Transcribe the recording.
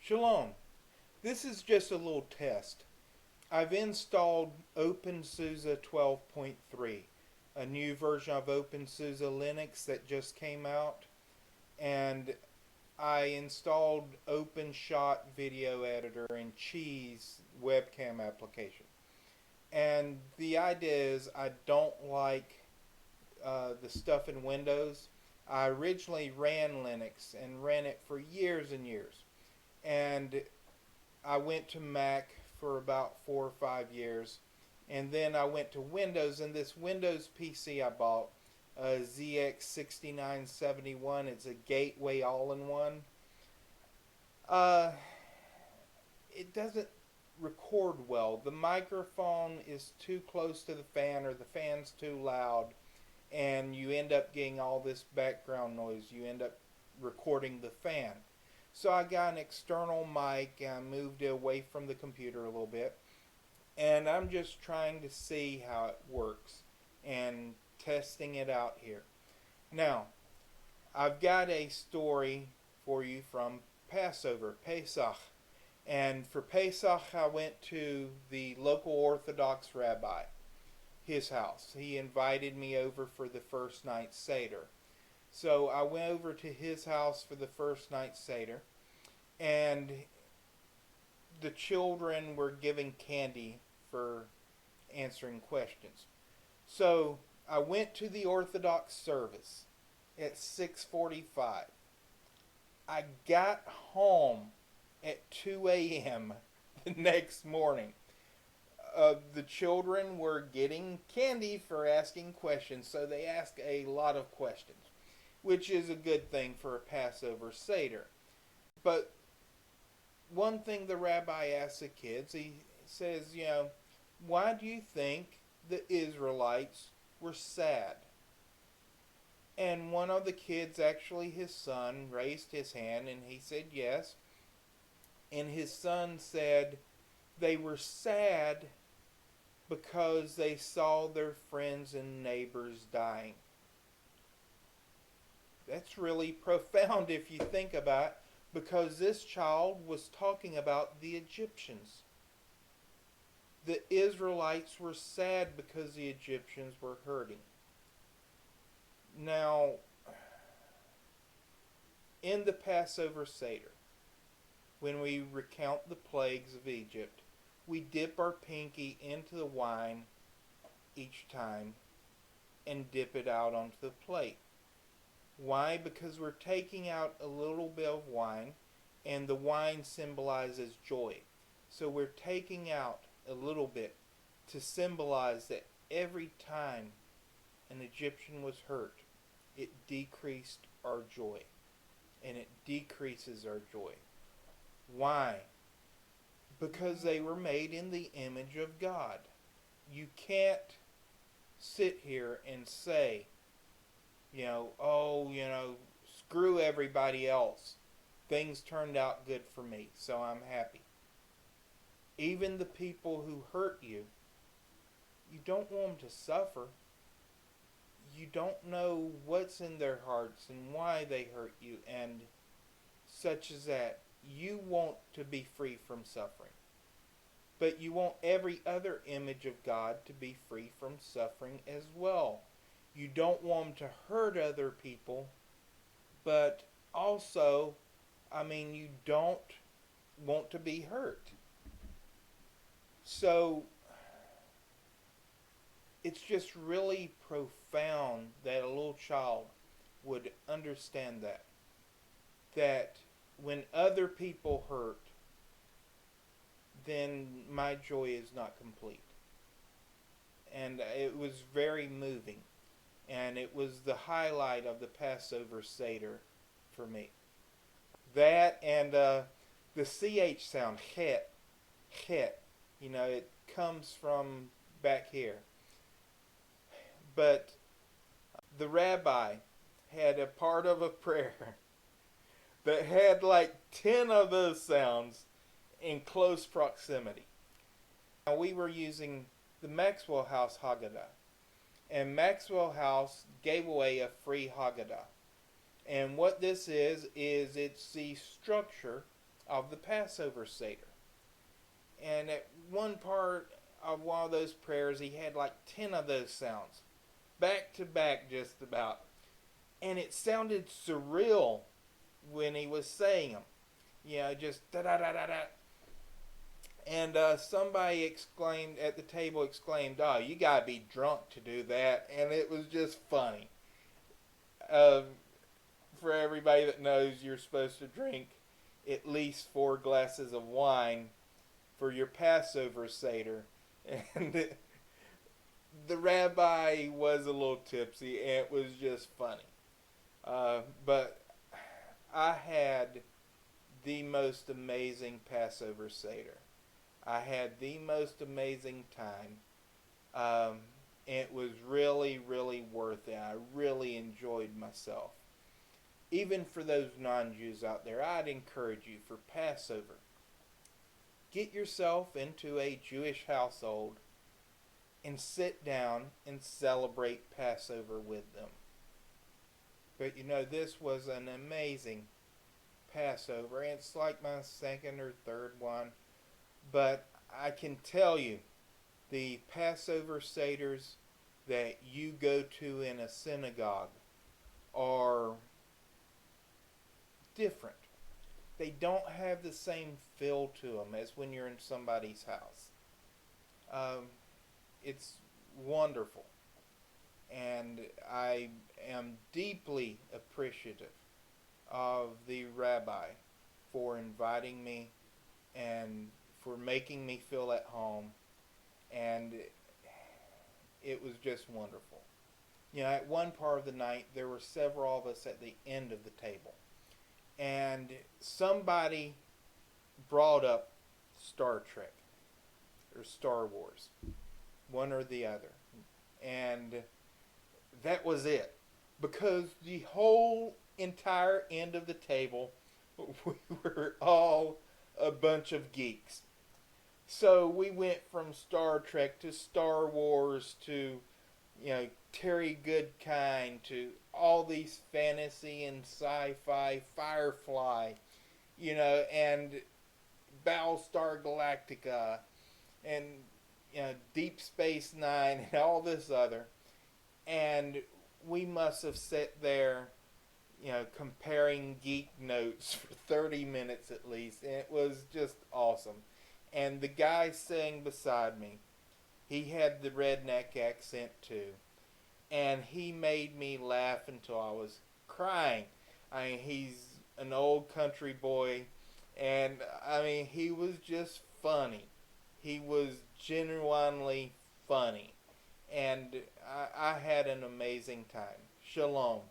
Shalom. This is just a little test. I've installed OpenSUSE 12.3, a new version of OpenSUSE Linux that just came out, and I installed OpenShot Video Editor and Cheese webcam application. And the idea is I don't like the stuff in Windows. I originally ran Linux and ran it for years and years. And I went to Mac for about 4 or 5 years, and then I went to Windows. And this Windows PC I bought, a ZX6971, it's a gateway all-in-one. Uh, it doesn't record well. The microphone is too close to the fan, or the fan's too loud, and you end up getting all this background noise. You end up recording the fan. So I got an external mic and I moved it away from the computer a little bit. And I'm just trying to see how it works and testing it out here. Now, I've got a story for you from Passover, Pesach. And for Pesach, I went to the local Orthodox rabbi, his house. He invited me over for the first night's Seder. So I went over to his house for the first night's Seder, and the children were giving candy for answering questions. So I went to the Orthodox service at 6:45. I got home at 2 a.m. the next morning. The children were getting candy for asking questions, so they asked a lot of questions, which is a good thing for a Passover Seder. But one thing the rabbi asked the kids, he says, why do you think the Israelites were sad? And one of the kids, actually his son, raised his hand and he said yes. And his son said they were sad because they saw their friends and neighbors dying. That's really profound if you think about it, because this child was talking about the Egyptians. The Israelites were sad because the Egyptians were hurting. Now, in the Passover Seder, when we recount the plagues of Egypt, we dip our pinky into the wine each time and dip it out onto the plate. Why? Because we're taking out a little bit of wine, and the wine symbolizes joy. So we're taking out a little bit to symbolize that every time an Egyptian was hurt, it decreased our joy. And it decreases our joy. Why? Because they were made in the image of God. You can't sit here and say, screw everybody else. Things turned out good for me, so I'm happy. Even the people who hurt you, you don't want them to suffer. You don't know what's in their hearts and why they hurt you, and such as that. You want to be free from suffering. But you want every other image of God to be free from suffering as well. You don't want them to hurt other people, but also, you don't want to be hurt. So, it's just really profound that a little child would understand that when other people hurt, then my joy is not complete. And it was very moving. And it was the highlight of the Passover Seder for me. That and the CH sound, het, it comes from back here. But the rabbi had a part of a prayer that had like 10 of those sounds in close proximity. Now, we were using the Maxwell House Haggadah, and Maxwell House gave away a free Haggadah. And what this is it's the structure of the Passover Seder. And at one part of one of those prayers, he had like 10 of those sounds, back to back just about. And it sounded surreal when he was saying them. You know, just da da da da da. And somebody exclaimed at the table, exclaimed, "Oh, you gotta be drunk to do that," and it was just funny. Uh, for everybody that knows, you're supposed to drink at least 4 glasses of wine for your Passover Seder, and the rabbi was a little tipsy, and it was just funny. But I had the most amazing Passover Seder. I had the most amazing time. Um, it was really, really worth it. I really enjoyed myself. Even for those non-Jews out there, I'd encourage you for Passover, get yourself into a Jewish household and sit down and celebrate Passover with them. But you know, this was an amazing Passover. And it's like my second or third one. But I can tell you, the Passover Seders that you go to in a synagogue are different. They don't have the same feel to them as when you're in somebody's house. Um, it's wonderful. And I am deeply appreciative of the rabbi for inviting me and for making me feel at home. And it was just wonderful. You know, at one part of the night, there were several of us at the end of the table. And somebody brought up Star Trek or Star Wars, one or the other. And that was it. Because the whole entire end of the table, we were all a bunch of geeks. So we went from Star Trek to Star Wars to, you know, Terry Goodkind to all these fantasy and sci-fi, Firefly, you know, and Battlestar Galactica and, you know, Deep Space Nine and all this other. And we must have sat there, you know, comparing geek notes for 30 minutes at least. And it was just awesome. And the guy sitting beside me, he had the redneck accent too. And he made me laugh until I was crying. I mean, he's an old country boy. And, I mean, he was just funny. He was genuinely funny. And I had an amazing time. Shalom.